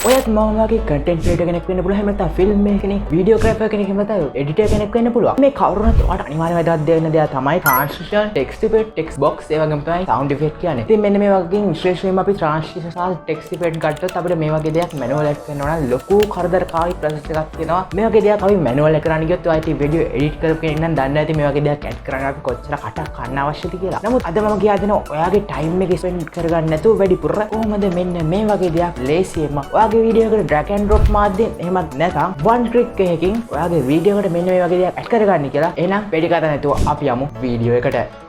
ඔයත් මම වගේ කන්ටෙන්ට් ක්‍රියේටර් කෙනෙක් වෙන්න පුළුවන්. එහෙම නැත්නම් ෆිල්ම් මේකර් කෙනෙක්, වීඩියෝග්‍රාෆර් කෙනෙක්, එහෙම නැත්නම් එඩිටර් කෙනෙක් වෙන්න පුළුවන්. මේ කවුරුනත් ඔයාලට අනිවාර්යයෙන්ම වැදගත් දෙන්න දෙයක් තමයි translation, text effect, text box, ඒ වගේම තමයි සවුන්ඩ් ඉෆෙක්ට් කියන්නේ. ඉතින් මෙන්න මේ වගේ විශේෂයෙන්ම අපි ට්‍රාන්ස්ලේෂන් සහ ටෙක්ස්ට් ඉෆෙක්ට් ගත්තොත් අපිට මේ වගේ දෙයක් මැනුවල් එකක් කරනවා නම් ලොකු කරදරකාරී ප්‍රොසෙස් එකක් තියෙනවා. මේ වගේ දෙයක් අපි මැනුවල් එක කරන්න ගියොත් ඔයාලට වීඩියෝ එඩිට් කරපු කෙනෙක් නම් දන්නේ නැති මේ වගේ දෙයක් ඇඩ් කරන්න අපි කොච්චර කට කන්න අවශ්‍යද කියලා. නමුත් අද මම කියා දෙනවා ඔයාගේ ටයිම් එක ස්පෙන්ඩ් කරගන්න නැතුව වැඩිපුර කොහොමද මෙන්න මේ වගේ දෙයක් ලේසියෙන්ම ඔයාගේ වීඩියෝ එකට drag and drop මාධ්‍යයෙන් එහෙමත් නැත්නම් one click එකකින් ඔයාගේ වීඩියෝ එකට මෙන්න මේ වගේ දෙයක් ඇඩ් කරගන්න කියලා. එහෙනම් වැඩි කතා නැතුව අපි යමු වීඩියෝ එකට.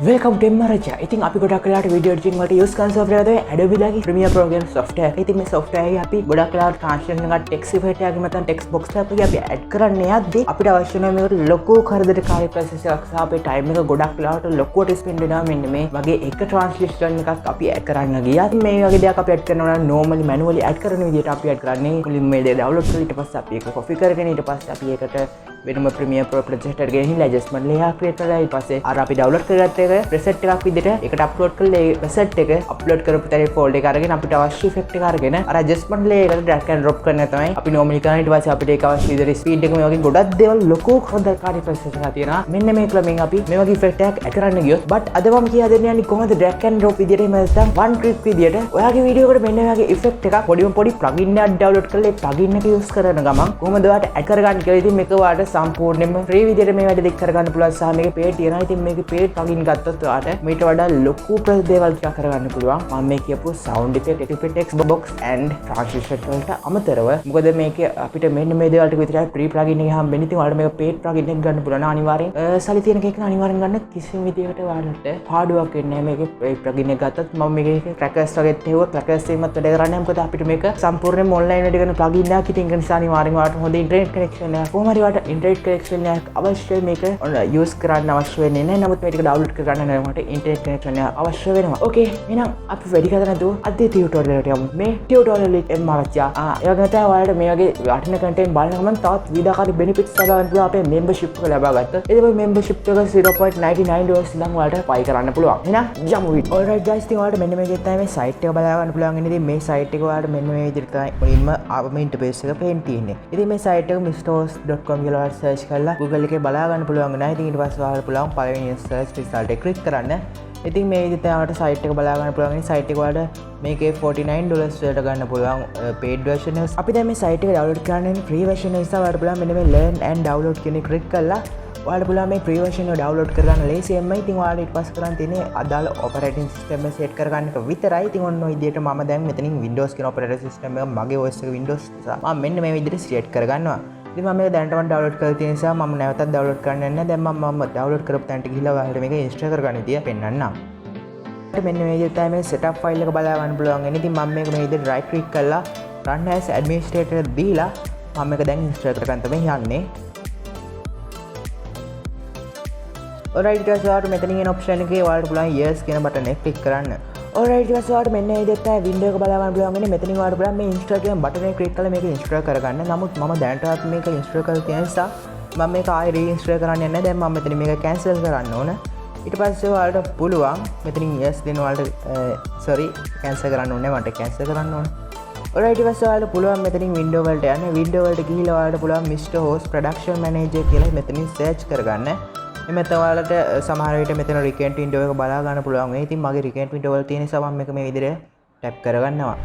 Welcome to MrAchiYa. ඉතින් අපි ගොඩක් වෙලාවට වීඩියෝ එඩිටින් වලට යූස් කරන software එක තමයි Adobe දාගේ Premiere Pro කියන software එක. ඉතින් මේ software එකේ අපි ගොඩක් වෙලාවට translation එකක් text effect එකක් නැත්නම් text box එකක් අපි add කරන්න යද්දී අපිට අවශ්‍ය වෙන මේකට ලොකු කරදරකාරී process එකක් සහ අපේ time එක ගොඩක් වෙලාවට ලොකුවට spend වෙනවා මෙන්න මේ වගේ එක translation එකක් අපි add කරන්න ගියා. මේ වගේ දෙයක් අපි add කරනවා නම් normally manually add කරන විදිහට අපි add කරන්නේ මුලින්ම මේ දේ download කරලා ඊට පස්සේ අපි ඒක copy කරගෙන ඊට පස්සේ අපි ඒකට වෙනම Premiere Pro project එකට ගෙනහිල්ලා adjustment layer create කරලා ඊට පස්සේ අර අපි download කරගත්ත එක preset එකක් විදිහට ඒකට upload කරලා ඒ preset එක upload කරපු තැන folder එක අරගෙන අපිට අවශ්‍ය effect එක අරගෙන අර adjustment layer එකට drag and drop කරන තමයි අපි normally කරන්නේ. ඊට පස්සේ අපිට ඒක අවශ්‍ය විදිහට speed එක මේ වගේ ගොඩක් දේවල් ලොකු කරදරකාරී process එකක් තියෙනවා. මෙන්න මේ ක්‍රමෙන් අපි මේ වගේ effect එකක් add කරන්න ගියොත් but අද මම කියා දෙන්න යන්නේ කොහොමද drag and drop විදිහට එහෙම නැත්නම් one click විදිහට ඔයාගේ වීඩියෝ එකට මෙන්න මේ වගේ effect එකක් පොඩි plugin එකක් download කරලා ඒ plugin එක use කරන ගමන් කොහොමද ඔයාලට add කරගන්න කියලා. ඉතින් මේක ඔයාලට සම්පූර්ණයෙන්ම free විදිහට මේ වැඩ දෙක කරගන්න පුළුවන් සහ මේකේ paid තියෙනවා. ඉතින් මේකේ paid plugin ගත්තොත් ඔයාලට මේට වඩා ලොකු දේවල් ටිකක් කරගන්න පුළුවන්. මම මේ කියපු sound effect, text box and translation වලට අමතරව මොකද මේකේ අපිට මෙන්න මේ දේවල් ටික විතරයි free plugin එකේ හම්බෙන්නේ. ඉතින් ඔයාලට මේක paid plugin එකක් ගන්න පුළුවන්. අනිවාර්යෙන් සල්ලි තියෙන කෙනෙක් නම් අනිවාර්යෙන් ගන්න. කිසිම විදිහකට ඔයාලට පාඩුවක් වෙන්නේ නැහැ මේකේ plugin එක ගත්තත්. මම මේකේ trackers වගේ තේව trackers එකෙන්ම වැඩ කරන්නේ. මොකද අපිට මේක සම්පූර්ණයෙන්ම online වැඩ කරන plugin එකක්. ඉතින් ඒක නිසා අනිවාර්යෙන් ඔයාලට හොඳ internet connection එකක් කොහොම හරි ඔයාලට internet connection එකක් අවශ්‍යයි. මේක use කරන්න අවශ්‍ය වෙන්නේ නැහැ. නමුත් මේක download කරගන්න නම් ඔයාලට internet connection එකක් අවශ්‍ය වෙනවා. Okay, එහෙනම් අපි වැඩි කතා නැතුව අද tutorial එකට යමු. මේ tutorial එකේ MrAchiYa ඒ වගේ තමයි ඔයාලට මේ වගේ වටිනා content බලන ගමන් තවත් විවිධාකාරී benefits ලබා ගන්න අපේ membership එක ලබා ගත්තා. ඒ තමයි membership එක $0.99 ඉඳන් ඔයාලට pay කරන්න පුළුවන්. එහෙනම් යමු වීඩියෝ. Alright guys, ඉතින් ඔයාලට මෙන්න මේකේ තමයි මේ site එක බලා ගන්න පුළුවන්. ඉතින් මේ site එක ඔයාලට මෙන්න මේ විදිහට තමයි මුලින්ම ආවම interface එක පේන්න තියෙන්නේ. ඉතින් මේ site එක mrhost.com කියලා ඔයාලට search කරලා Google එකේ බලා ගන්න පුළුවන් නේද? ඉතින් ඊට පස්සේ ඔයාලට පුළුවන් පළවෙනි search result එක click කරන්න. ඉතින් මේ විදිහට ඔයාලට site එක බලා ගන්න පුළුවන්. මේ site එක ඔයාලට මේකේ $49 වලට ගන්න පුළුවන් paid version එක. අපි දැන් මේ site එක download කරන්නේ free version එක නිසා ඔයාලට පුළුවන් මෙන්න මේ learn and download කියන එක click කරලා ඔයාලට පුළුවන් මේ free version එක download කරගන්න ලේසියෙන්ම. ඉතින් ඔයාලට ඊට පස්සේ කරන්න තියෙන්නේ අදාළ operating system එක set කරගන්න එක විතරයි. ඉතින් ඔන්න ඔය විදිහට මම දැන් මෙතනින් Windows කියන operating system එක මගේ OS එක Windows නිසා මම මෙන්න මේ විදිහට set කරගන්නවා. ඉතින් මම මේක දැනටම download කරලා තියෙන නිසා මම නැවතත් download කරන්න යන්නේ. දැන් මම download කරපු තැනට ගිහිල්ලා ඔයාලට මේක install කරගන්න විදිය පෙන්නන්නම්. මෙන්න මේ විදිහට තමයි මේ setup file එක බලා ගන්න පුළුවන්. ඉතින් මම මේක මේ විදිහට right click කරලා run as administrator දීලා මම මේක දැන් install කරගන්න තමයි යන්නේ. alright ඊට පස්සේ ඔයාලට මෙතනින් එන option එකේ ඔයාලට පුළුවන් yes කියන button එක click කරන්න. alright ඊට පස්සේ ඔයාලට මෙන්න මේ විදිහට තමයි window එක බලා ගන්න පුළුවන්. මෙතනින් ඔයාලට පුළුවන් මේ install කියන button එක click කරලා මේක install කරගන්න. නමුත් මම දැනටවත් මේක install කරලා තියෙන නිසා මම මේක ආයෙ reinstall කරන්න යන්නේ නැහැ. දැන් මම මෙතන මේක cancel කරන්න ඕන. ඊට පස්සේ ඔයාලට පුළුවන් මෙතනින් yes දෙන්න ඔයාලට cancel කරන්න ඕනේ. මට cancel කරන්න ඕන. alright ඊට පස්සේ ඔයාලට පුළුවන් මෙතනින් window වලට යන්න. window වලට ගිහිල්ලා ඔයාලට පුළුවන් MrHost Production Manager කියලා මෙතනින් search කරගන්න. මෙතන ඔයාලට සමහර විට මෙතන recent window එක බලා ගන්න පුළුවන් වෙයි. ඉතින් මගේ recent window වල තියෙන නිසා මම මේක මේ විදිහට tap කරගන්නවා.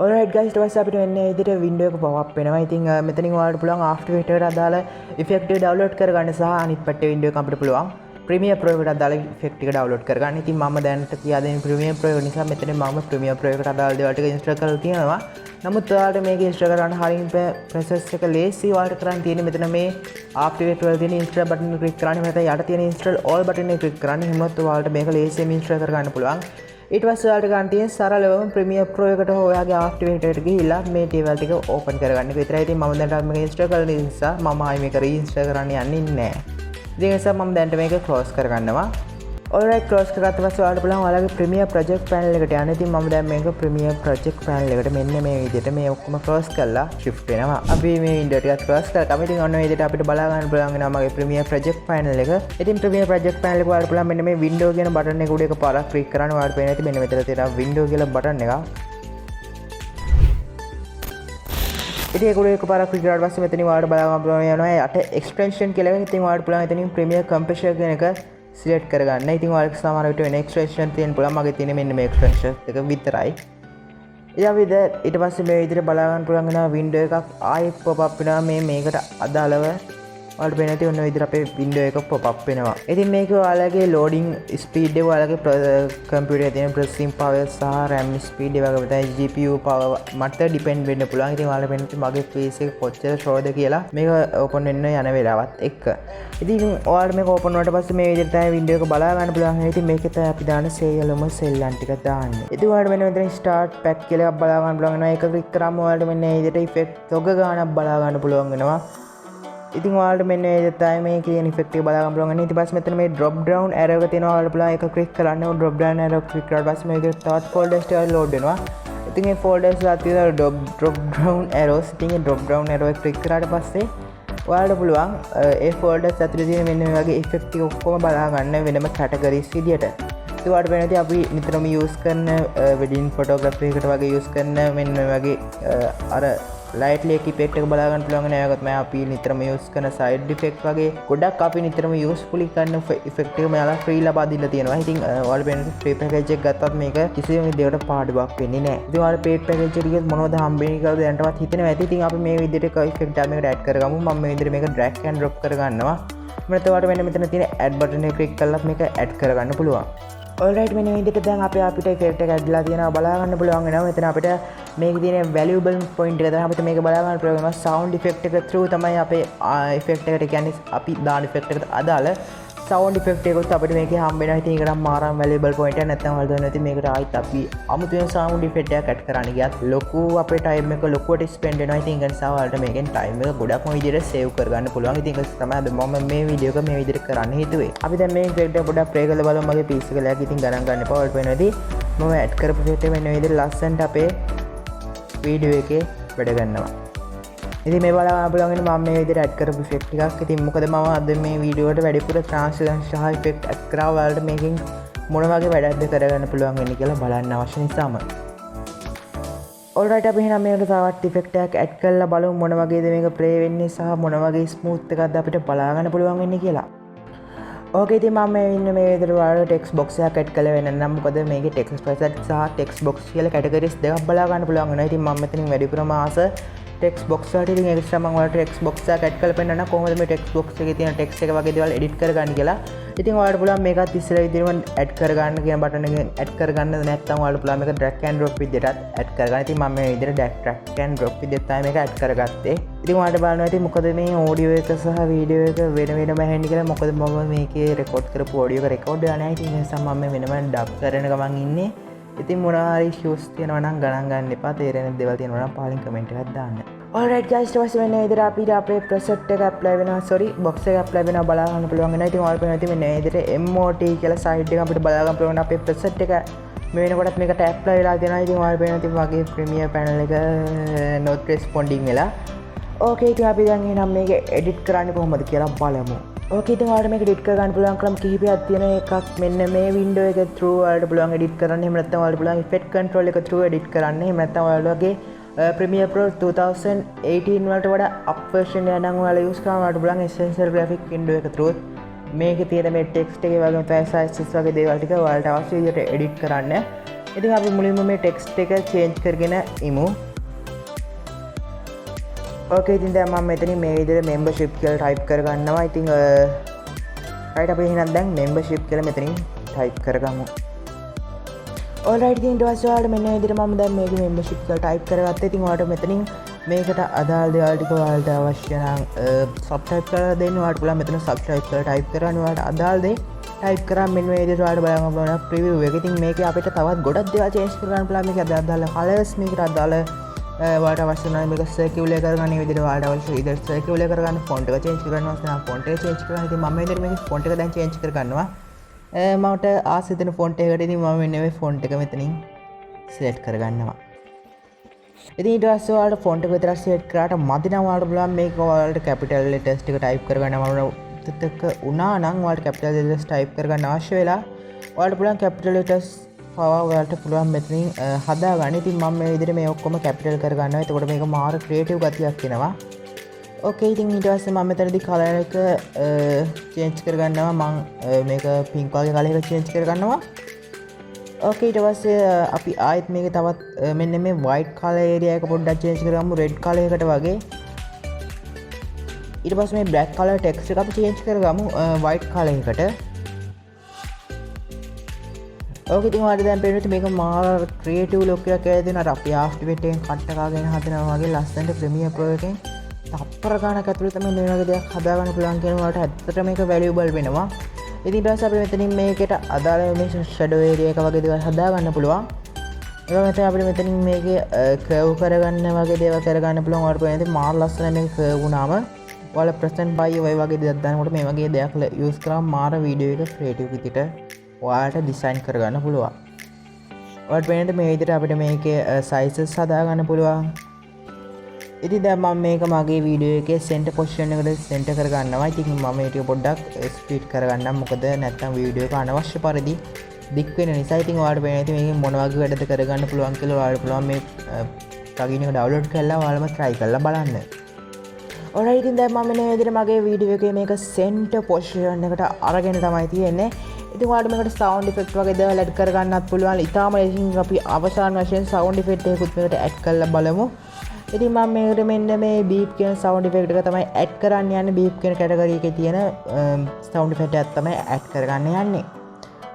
alright guys, ඊට පස්සේ අපිට මෙන්න මේ විදිහට window එක pop up වෙනවා. ඉතින් මෙතනින් ඔයාලට පුළුවන් After Effects එකට අදාළ effect එක download කරගන්න සහ අනිත් පැත්තේ window එක අපිට පුළුවන් Premiere Pro එකට අදාළ effect එක download කරගන්න. ඉතින් මම දැනට කියා දෙන්නේ Premiere Pro එක නිසා මෙතන මම Premiere Pro එකට අදාළ දේවල් ටික install කරලා තියෙනවා. නමුත් ඔයාලට මේක install කරන්න හරියම process එක ලේසි. ඔයාලට කරන්න තියෙන්නේ මෙතන මේ After Effects වල තියෙන install button එක click කරන්න. මෙතන යට තියෙන install all button එක click කරන්න. එහෙමත් ඔයාලට මේක ලේසියෙන් install කරගන්න පුළුවන්. ඊට පස්සේ ඔයාලට ගන්න තියෙන සරලවම Premiere Pro එකට හෝ ඔයාගේ After Effects එකට ගිහිල්ලා මේ දේවල් ටික open කරගන්න එක විතරයි. ඉතින් මම දැන් මේක install කරලා නිසා මම ආයෙ මේක reinstall කරන්න යන්නේ නැහැ. ඉතින් ඒ නිසා මම දැන් මේක close කරගන්නවා. ඔල්රයිට් ක්ලෝස් කරගත්ත පස්සේ ඔයාලට පුළුවන් ඔයාලගේ ප්‍රීමියර් ප්‍රොජෙක්ට් පැනල් එකට යන්න. ඉතින් මම දැන් මේක ප්‍රීමියර් ප්‍රොජෙක්ට් පැනල් එකට මෙන්න මේ විදිහට මේ ඔක්කොම ක්ලෝස් කරලා shift වෙනවා. අපි මේ වින්ඩෝ ටිකත් ක්ලෝස් කරලා ඉතින් ඔන්න ඔය විදිහට අපිට බලා ගන්න පුළුවන් වෙනවා මගේ ප්‍රීමියර් ප්‍රොජෙක්ට් පැනල් එක. ඉතින් ප්‍රීමියර් ප්‍රොජෙක්ට් පැනල් එක ඔයාලට පුළුවන් මෙන්න මේ වින්ඩෝ කියන බටන් එක උඩ එකපාරක් ක්ලික් කරන්න. ඔයාලට පේන ඇති මෙන්න මෙතන තියෙනවා වින්ඩෝ කියලා බටන් එක. ඉතින් ඒක උඩ එකපාරක් ක්ලික් කරාට පස්සේ මෙතනින් ඔයාලට බලා ගන්න පුළුවන් වෙනවා යට එක්ස්ටෙන්ෂන් කියලා එකක්. ඉතින් ඔයාලට පුළුවන් එතනින් ප්‍රීමියර් කම්ප්‍රෙසර් කියන එක සිලෙක්ට් කරගන්න. ඉතින් ඔයාලට සමහර විට වෙන එක්ස්ටෙන්ෂන් තියෙන පුළුවන්. මගේ තියෙන්නේ මෙන්න මේ එක්ස්ටෙන්ෂන් එක විතරයි. ඊට පස්සේ මේ විදිහට බලා ගන්න පුළුවන් වෙනවා වින්ඩෝ එකක් ආයෙත් පොප් අප් වෙනවා මේකට අදාළව. ඔයාලට පේන ඇති ඔන්න ඔය විදිහට අපේ වින්ඩෝ එක පොප් අප් වෙනවා. ඉතින් මේක ඔයාලගේ ලෝඩින් ස්පීඩ් එක ඔයාලගේ කම්පියුටර් එකේ තියෙන ප්‍රොසෙසින් පවර් සහ RAM ස්පීඩ් එක වගේ තමයි GPU පවර් මත ඩිපෙන්ඩ් වෙන්න පුළුවන්. ඉතින් ඔයාලට පේන ඇති මගේ PC එක කොච්චර ස්ලෝද කියලා මේක ඕපන් වෙන්න යන වෙලාවත් එක්ක. ඉතින් ඔයාලට මේක ඕපන් වුණාට පස්සේ මේ විදිහට තමයි වින්ඩෝ එක බලා ගන්න පුළුවන්. ඉතින් මේකේ තමයි අපි දාන සේයලම සෙල්ලම් ටික දාන්නේ. ඉතින් ඔයාලට මෙන්න මෙතන ස්ටාර්ට් පැක් කියලා එකක් බලා ගන්න පුළුවන් වෙනවා. ඒක ක්ලික් කරාම ඔයාලට මෙන්න මේ විදිහට ඉෆෙක්ට් තොග ගානක් බලා ගන්න පුළුවන් වෙනවා. ඉතින් ඔයාලට මෙන්න මේ විදිහට තමයි මේ කියන ඉෆෙක්ට් එක බලා ගන්න පුළුවන් වෙනවා. ඊට පස්සේ මෙතන මේ drop down arrow එක තියෙනවා. ඔයාලට පුළුවන් ඒක ක්ලික් කරන්න. ඔය drop down arrow ක්ලික් කරාට පස්සේ මේ විදිහට තවත් folders ටිකක් load වෙනවා. ඉතින් මේ folders වල තියෙන drop down arrows ඉතින් මේ drop down arrow එක ක්ලික් කරාට පස්සේ ඔයාලට පුළුවන් ඒ folders ඇතුලේ තියෙන මෙන්න මේ වගේ ඉෆෙක්ට් ටික ඔක්කොම බලා ගන්න වෙනම categories විදියට. ඉතින් ඔයාලට වෙනදී අපි නිතරම use කරන wedding photography එකට වගේ use කරන මෙන්න මේ වගේ අර light lake effect එක බලා ගන්න පුළුවන් වෙනවා. ඒකත් මම අපි නිතරම use කරන side effect වගේ ගොඩක් අපි නිතරම usefully කරන effect එක මෙයාලා free ලබා දීලා තියෙනවා. ඉතින් ඔයාලට වෙනදී free package එක ගත්තත් මේක කිසිම විදිහකට පාඩුවක් වෙන්නේ නැහැ. ඉතින් ඔයාලට paid package එකේ මොනවද හම්බෙන්නේ කියලා දැනටවත් හිතෙනවා ඇති. ඉතින් අපි මේ විදිහට effect එක මේකට add කරගමු. මම මේ විදිහට මේක drag and drop කරගන්නවා. මට ඔයාලට වෙන මෙතන තියෙන add button එක click කරලා මේක add කරගන්න පුළුවන්. ඔල්රයිට් මෙන්න මේ විදිහට දැන් අපිට effect එක ඇඩ්ලා තියෙනවා බලා ගන්න පුළුවන් වෙනවා. මෙතන අපිට මේකේ තියෙන valuable point එක තමයි අපිට මේක බලා ගන්න පුළුවන් වෙනවා. sound effect එක through තමයි අපේ effect එකට කියන්නේ අපි දාන effect එකට අදාළ sound effect එකත් අපිට මේකේ හම්බ වෙනවා. ඉතින් ඒකට මාරම් valuable point එක නැත්නම් ඔයාලා දන්නවා. ඉතින් මේකට ආයිත් අපි අමුතුවෙන් sound effect එකක් add කරන්න ගියත් ලොකු අපේ time එක ලොකුවට spend වෙනවා. ඉතින් ඒ නිසා ඔයාලට මේකෙන් time එක ගොඩක්ම විදිහට save කරගන්න පුළුවන්. ඉතින් ඒක තමයි මම මේ වීඩියෝ එක මේ විදිහට කරන්න හිතුවේ. අපි දැන් මේ effect එක පොඩ්ඩක් play කරලා බලමු. මගේ PC එක ලෑග් ඉතින් ගණන් ගන්න එපා. ඔයාලට වෙනදී මම add කරපු effect එක මෙන්න මේ විදිහට ලස්සනට අපේ වීඩියෝ එකේ වැඩ ගන්නවා. ඉතින් මේ බලන්න පුළුවන් වෙන මම මේ විදිහට ඇඩ් කරපු ඉෆෙක්ට් ටිකක්. ඉතින් මොකද මම අද මේ වීඩියෝ එකට වැඩිපුර ට්‍රාන්ස්ලේෂන් සහ ඉෆෙක්ට් ඇඩ් කරා. ඔයාලට මේකෙන් මොන වගේ වැඩක්ද කරගන්න පුළුවන් වෙන්නේ කියලා බලන්න අවශ්‍ය නිසාම. ඔල්රයිට් අපි එහෙනම් මේකට තවත් ඉෆෙක්ට් එකක් ඇඩ් කරලා බලමු මොන වගේද මේක ප්ලේ වෙන්නේ සහ මොන වගේ ස්මූත් එකක්ද අපිට බලා ගන්න පුළුවන් වෙන්නේ කියලා. ඕකේ ඉතින් මම ඉන්නේ මේ විදිහට ඔයාලට ටෙක්ස්ට් බොක්ස් එකක් ඇඩ් කරලා වෙන්න නම් මොකද මේකේ ටෙක්ස්ට් ප්‍රොසෙස් සහ ටෙක්ස්ට් බොක්ස් කියලා කැටගරිස් දෙකක් බලා ගන්න පුළුවන් වෙනවා. ඉතින් මම මෙතනින් වැඩිපුරම ආස ටෙක්ස්ට් බොක්ස් වලට ඉතින් ඒක නිසා මම ඔයාලට ටෙක්ස්ට් බොක්ස් එකක් ඇඩ් කරලා පෙන්නන්න කොහොමද මේ ටෙක්ස්ට් බොක්ස් එකේ තියෙන ටෙක්ස්ට් එක වගේ දේවල් එඩිට් කරගන්න කියලා. ඉතින් ඔයාලට පුළුවන් මේකත් ඉස්සෙල්ලා විදිහටම ඇඩ් කරගන්න කියන බටන් එකෙන් ඇඩ් කරගන්න නැත්නම් ඔයාලට පුළුවන් මේක drag and drop විදිහටත් ඇඩ් කරගන්න. ඉතින් මම මේ විදිහට drag and drop විදිහට තමයි මේක ඇඩ් කරගත්තේ. ඉතින් ඔයාලට බලන්න ඇති මොකද මේ ඔඩියෝ එක සහ වීඩියෝ එක වෙන වෙනම ඇහෙන්නේ කියලා. මොකද මම මේකේ රෙකෝඩ් කරපු ඔඩියෝ එක රෙකෝඩ් වෙලා නැහැ. ඉතින් ඒ නිසා මම වෙනම ඩබ් කරන ගමන් ඉන්නේ. ඉතින් මොනවා හරි issues තියෙනවා නම් ගණන් ගන්න එපා. තේරෙන දේවල් තියෙනවා නම් පහලින් කමෙන්ට් එකක් දාන්න. Alright guys, ඊට පස්සේ මෙන්න විදිහට අපිට අපේ preset එක apply වෙනවා. box එක apply වෙනවා බලා ගන්න පුළුවන් වෙනවා. ඉතින් ඔයාලට පේනවා මෙන්න විදිහට MOT කියලා site එක අපිට බලා ගන්න පුළුවන්. අපේ preset එක මේ වෙනකොටත් මේකට apply වෙලා තියෙනවා. ඉතින් ඔයාලට පේනවා ඉතින් මගේ Premiere panel එක not responding වෙලා. Okay, ඉතින් අපි දැන් එහෙනම් මේක edit කරන්නේ කොහොමද කියලා බලමු. Okay, ඉතින් ඔයාලට මේක edit කරගන්න පුළුවන් ක්‍රම කිහිපයක් තියෙන එකක් මෙන්න මේ window එක through ඔයාලට පුළුවන් edit කරන්න. එහෙම නැත්නම් ඔයාලට පුළුවන් effect control එක through edit කරන්න. එහෙම නැත්නම් ඔයාලගේ Premiere Pro 2018 වලට වඩා up version එක නම් ඔයාලා use කරනවා. ඔයාලට පුළුවන් essential graphic window එක through මේකේ තියෙන මේ text එකේ වගේම තමයි sizes වගේ දේවල් ටික ඔයාලට අවශ්‍ය විදිහට edit කරන්න. ඉතින් අපි මුලින්ම මේ text එක change කරගෙන ඉමු. Okay, ඉතින් දැන් මම මෙතනින් මේ විදිහට membership කියලා type කරගන්නවා. ඉතින් right අපි එහෙනම් දැන් membership කියලා මෙතනින් type කරගමු. Alright, ඉතින් ඊට පස්සේ ඔයාලට මෙන්න විදිහට මම දැන් මේකේ membership කියලා type කරගත්තා. ඉතින් ඔයාලට මෙතනින් මේකට අදාළ දේවල් ටික ඔයාලට අවශ්‍ය නම් subscribe කරලා දෙන්න. ඔයාලට පුළුවන් මෙතන subscribe කරලා type කරන්න. ඔයාලට අදාළ දේ type කරා මෙන්න මේ විදිහට ඔයාලට බලන්න පුළුවන් preview එක. ඉතින් මේකේ අපිට තවත් ගොඩක් දේවල් change කරන්න පුළුවන්. මේකේ අදාළ colors මේකට අදාළ ඔයාලට අවශ්‍ය නම් මේක circle එක කරගන්න. මේ විදිහට ඔයාලට අවශ්‍ය විදිහට circle එක කරගන්න. font එක change කරගන්න අවශ්‍ය නම් font එක change කරගන්න. ඉතින් මම මේ විදිහට මේකේ font එක දැන් change කරගන්නවා. මට ආසිතන ෆොන්ට් එකකට ඉතින් මම මෙන්න මේ ෆොන්ට් එක මෙතනින් සිලෙක්ට් කරගන්නවා. ඉතින් ඊට පස්සේ ඔයාලට ෆොන්ට් එක විතරක් සිලෙක්ට් කරාට මදි නම් ඔයාලට පුළුවන් මේක ඔයාලට කැපිටල් ලෙටර්ස් ටික ටයිප් කරගන්න මම උනා නම් ඔයාලට කැපිටල් ලෙටර්ස් ටයිප් කරගන්න අවශ්‍ය වෙලා ඔයාලට පුළුවන් කැපිටල් ලෙටර්ස් පවා ඔයාලට පුළුවන් මෙතනින් හදාගන්න. ඉතින් මම මේ විදිහට මේ ඔක්කොම කැපිටල් කරගන්නවා. එතකොට මේක මාර ක්‍රියේටිව් ගතියක් එනවා. ඕකේ ඉතින් ඊට පස්සේ මම මෙතනදී කලර් එක චේන්ජ් කරගන්නවා. මම මේක පින්ක් වගේ කලර් එක චේන්ජ් කරගන්නවා. ඕකේ ඊට පස්සේ අපි ආයෙත් මේක තවත් මෙන්න මේ වයිට් කලර් ඒරියා එක පොඩ්ඩක් චේන්ජ් කරගමු රෙඩ් කලර් එකට වගේ. ඊට පස්සේ මේ බ්ලැක් කලර් ටෙක්ස්ට් එක අපි චේන්ජ් කරගමු වයිට් කලර් එකට. ඕකේ ඉතින් ඔයාලට දැන් පේනවා මේක මාර ක්‍රියේටිව් ලුක් එකක් ඇවිත් දෙනවා. අපි ආෆ්ටර් ඉෆෙක්ට් එකෙන් කට් එකගෙන හදනවා වගේ ලස්සනට ප්‍රීමියර් ප්‍රෝ එකෙන් තප්පර ගානක් ඇතුළත මේ වගේ දෙයක් හදාගන්න පුළුවන් කියන වලට ඇත්තට මේක වැලියබල් වෙනවා. ඉතින් ඊට පස්සේ අපිට මෙතනින් මේකට අදාළ මේ ෂැඩෝ ඒරියා එක වගේ දේවල් හදාගන්න පුළුවන්. ඒ වගේම අපිට මෙතනින් මේකේ කර්ව් කරගන්න වගේ දේවල් කරගන්න පුළුවන්. ඔයාලට පේන ඉතින් මාර ලස්සන මේක කර්ව් වුණාම ඔයාලා ප්‍රසන්ට් බයි ඔය වගේ දේවල් දානකොට මේ වගේ දෙයක් යූස් කරාම මාර වීඩියෝ එක ක්‍රියේටිව් විදිහට ඔයාලට ඩිසයින් කරගන්න පුළුවන්. ඔයාලට පේන්නේ මේ විදිහට අපිට මේකේ සයිසස් හදාගන්න පුළුවන්. ඉතින් දැන් මම මේක මගේ වීඩියෝ එකේ සෙන්ටර් පොසිෂන් එකට සෙන්ටර් කරගන්නවා. ඉතින් මම ඒක පොඩ්ඩක් ස්පීඩ් කරගන්නම්. මොකද නැත්තම් වීඩියෝ එක අනවශ්‍ය පරිදි දික් වෙන නිසා. ඉතින් ඔයාලට පේනවා ඉතින් මේකෙන් මොන වගේ වැඩද කරගන්න පුළුවන් කියලා ඔයාලට පුළුවන් මේ ප්ලගින් එක ඩවුන්ලෝඩ් කරලා ඔයාලම try කරලා බලන්න. ඔයාලා ඉතින් දැන් මම මේ විදිහට මගේ වීඩියෝ එකේ මේක සෙන්ටර් පොසිෂන් එකට අරගෙන තමයි තියෙන්නේ. ඉතින් ඔයාලට මේකට සවුන්ඩ් ඉෆෙක්ට් වගේ දේවල් ඇඩ් කරගන්නත් පුළුවන්. ඊටාම ඉතින් අපි අවසාන වශයෙන් සවුන්ඩ් ඉෆෙක්ට් එකකුත් මේකට ඇඩ් කරලා බලමු. ඉතින් මම මේකට මෙන්න මේ බීප් කියන සවුන්ඩ් ඉෆෙක්ට් එක තමයි ඇඩ් කරන්න යන්නේ. බීප් කියන කැටගරි එකේ තියෙන සවුන්ඩ් ඉෆෙක්ට් එකක් තමයි ඇඩ් කරගන්න යන්නේ.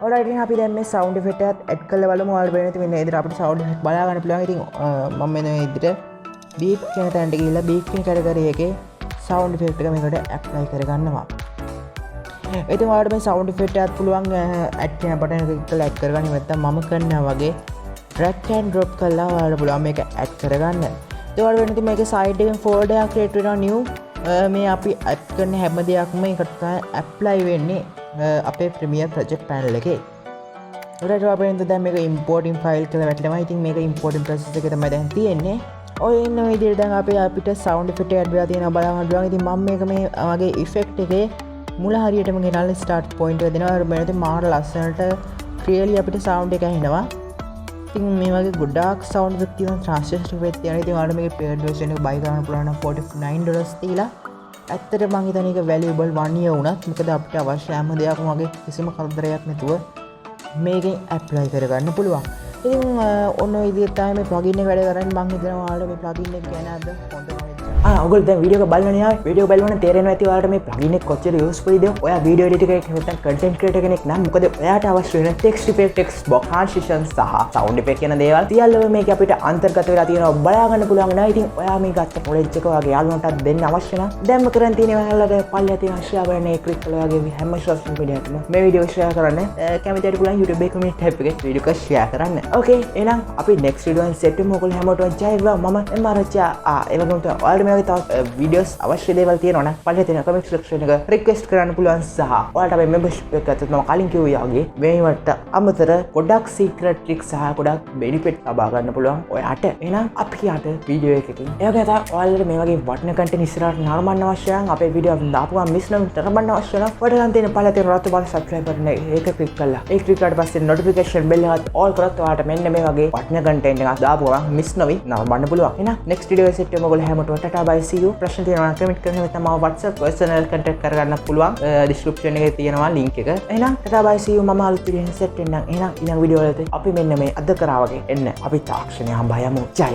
ඔයාලට ඉතින් අපි දැන් මේ සවුන්ඩ් ඉෆෙක්ට් එකත් ඇඩ් කරලා බලමු. ඔයාලට වෙන ඉතින් මෙන්න මේ විදිහට අපිට සවුන්ඩ් ඉෆෙක්ට් බලා ගන්න පුළුවන්. ඉතින් මම මෙන්න මේ විදිහට බීප් කියන තැනට ගිහිල්ලා බීප් කියන කැටගරි එකේ සවුන්ඩ් ඉෆෙක්ට් එක මේකට ඇප්ලයි කරගන්නවා. ඉතින් ඔයාලට මේ සවුන්ඩ් ඉෆෙක්ට් එකත් පුළුවන් ඇඩ් කියන බටන් එක ක්ලික් කරලා ඇඩ් කරගන්න. නැත්නම් මම කරනවා වගේ drag and drop කරලා ඔයාලට පුළුවන් මේක ඇඩ් කරගන්න. ඒවල වෙන ඉතින් මේකේ සයිඩ් එකෙන් ෆෝල්ඩර් එකක් ක්‍රියේට් වෙනවා new. මේ අපි ඇඩ් කරන හැම දෙයක්ම එකට තමයි ඇප්ලයි වෙන්නේ අපේ ප්‍රීමියර් ප්‍රොජෙක්ට් පැනල් එකේ. ඒකට අපෙන් දැන් මේක ඉම්පෝර්ටින් ෆයිල් කියලා වැටෙනවා. ඉතින් මේක ඉම්පෝර්ටින් ප්‍රොසෙස් එකේ තමයි දැන් තියෙන්නේ. ඔය ඉන්න විදිහට දැන් අපිට සවුන්ඩ් ඉෆෙක්ට් එක ඇඩ් වෙලා තියෙනවා බලන්න පුළුවන්. ඉතින් මම මේක මේ මගේ ඉෆෙක්ට් එකේ මුල හරියටම ගෙනල්ලා ස්ටාර්ට් පොයින්ට් එක දෙනවා. මෙන්න මාර ලස්සනට ක්ලියර්ලි අපිට සවුන්ඩ් එක ඇහෙනවා. ඉතින් මේ වගේ ගොඩාක් සවුන්ඩ් ඉෆෙක්ට් තියෙන ට්‍රාන්ස්ලේෂන් ඉෆෙක්ට් තියෙනවා. ඉතින් ඔයාලට මේකේ පේඩ් version එක buy කරන්න පුළුවන් නම් $49 දීලා. ඇත්තට මම හිතන්නේ ඒක valuable 1 year වුණත් මොකද අපිට අවශ්‍ය හැම දෙයක්ම වගේ කිසිම කරදරයක් නැතුව මේකෙන් ඇප්ලයි කරගන්න පුළුවන්. ඉතින් ඔන්න ඔය විදිහට තමයි මේ ප්ලගින් එක වැඩ කරන්නේ. මම හිතනවා ඔයාලට මේ ප්ලගින් එක ගැන අද හොඳ ඔයගොල්ලෝ දැන් වීඩියෝ එක බලන්න යාළුවෝ. වීඩියෝ බලනකොට තේරෙනවා ඇති ඔයාලට මේ ප්ලගින් එක කොච්චර යූස්ෆුල්ද. ඔයා වීඩියෝ එඩිටර් කෙනෙක් නැත්නම් කන්ටෙන්ට් ක්‍රියේටර් කෙනෙක් නම් මොකද ඔයාට අවශ්‍ය වෙන text effect, text box, transition සහ සවුන්ඩ් ඉෆෙක්ට් කියන දේවල් සියල්ලම මේක අපිට අන්තර්ගත වෙලා තියෙනවා. බලා ගන්න පුළුවන් නේද? ඉතින් ඔයා මේ ගත්ත නොලෙජ් එක ඔයාගේ යාළුවන්ටත් දෙන්න අවශ්‍ය නම් දැන්ම කරන් තියෙන්නේ ඔයාලට පල්ලෙහා තියෙන ෂෙයා බටන් එක ක්ලික් කරලා ඔයාගේ හැම සෝෂල් මීඩියා එකම මේ වීඩියෝ ෂෙයා කරන්න. කැමති අයට පුළුවන් YouTube එකේ කමෙන්ට් ටැබ් එකේ වීඩියෝ එක ෂෙයා කරන්න. ඕකේ එහෙනම් අපි next video එකෙන් සෙට් වෙමු. ඔයගොල්ලෝ හැමෝටම ජය වේවා. මම MrAchiYa. ඒ වගේම ඔයාලට මේ වගේ තවත් videos අවශ්‍ය දේවල් තියෙනවා නම් පල්ලෙහා තියෙන comment section එක request කරන්න පුළුවන්. සහ ඔයාලට අපේ membership එක ගත්තොත් මම කලින් කිව්වා වගේ මේවට අමතර ගොඩක් secret tricks සහ ගොඩක් benefit ලබා ගන්න පුළුවන් ඔයාට. එහෙනම් අපි යට වීඩියෝ එකකින් ඒ වගේ තමයි ඔයාලට මේ වගේ වටින content ඉස්සරහට නරඹන්න අවශ්‍ය නම් අපේ වීඩියෝ එක දාපු ගමන් miss නරඹන්න අවශ්‍ය නම් ඔයාලට තියෙන පල්ලෙහා තියෙන රතු බාල subscribe button එක click කරලා ඒ click කරාට පස්සේ notification bell එකත් all කරත් ඔයාලට මෙන්න මේ වගේ වටින content එකක් දාපු ගමන් miss නොවි නරඹන්න පුළුවන්. එහෙනම් next video එක set වෙමු. ඔයගොල්ලෝ හැමෝටම ටටා bye see you. ප්‍රශ්න තියෙනවා නම් comment කරන්න. නැත්නම් මාව WhatsApp personal contact කරගන්න පුළුවන්. description එකේ තියෙනවා link එක. එහෙනම් ටටා bye see you. මම අලුත් video එකකින් set වෙන්නම්. එහෙනම් ඊළඟ video වලදී අපි මෙන්න මේ අද කරා වගේ එන්න අපි තාක්ෂණය හඹා යමු. ජය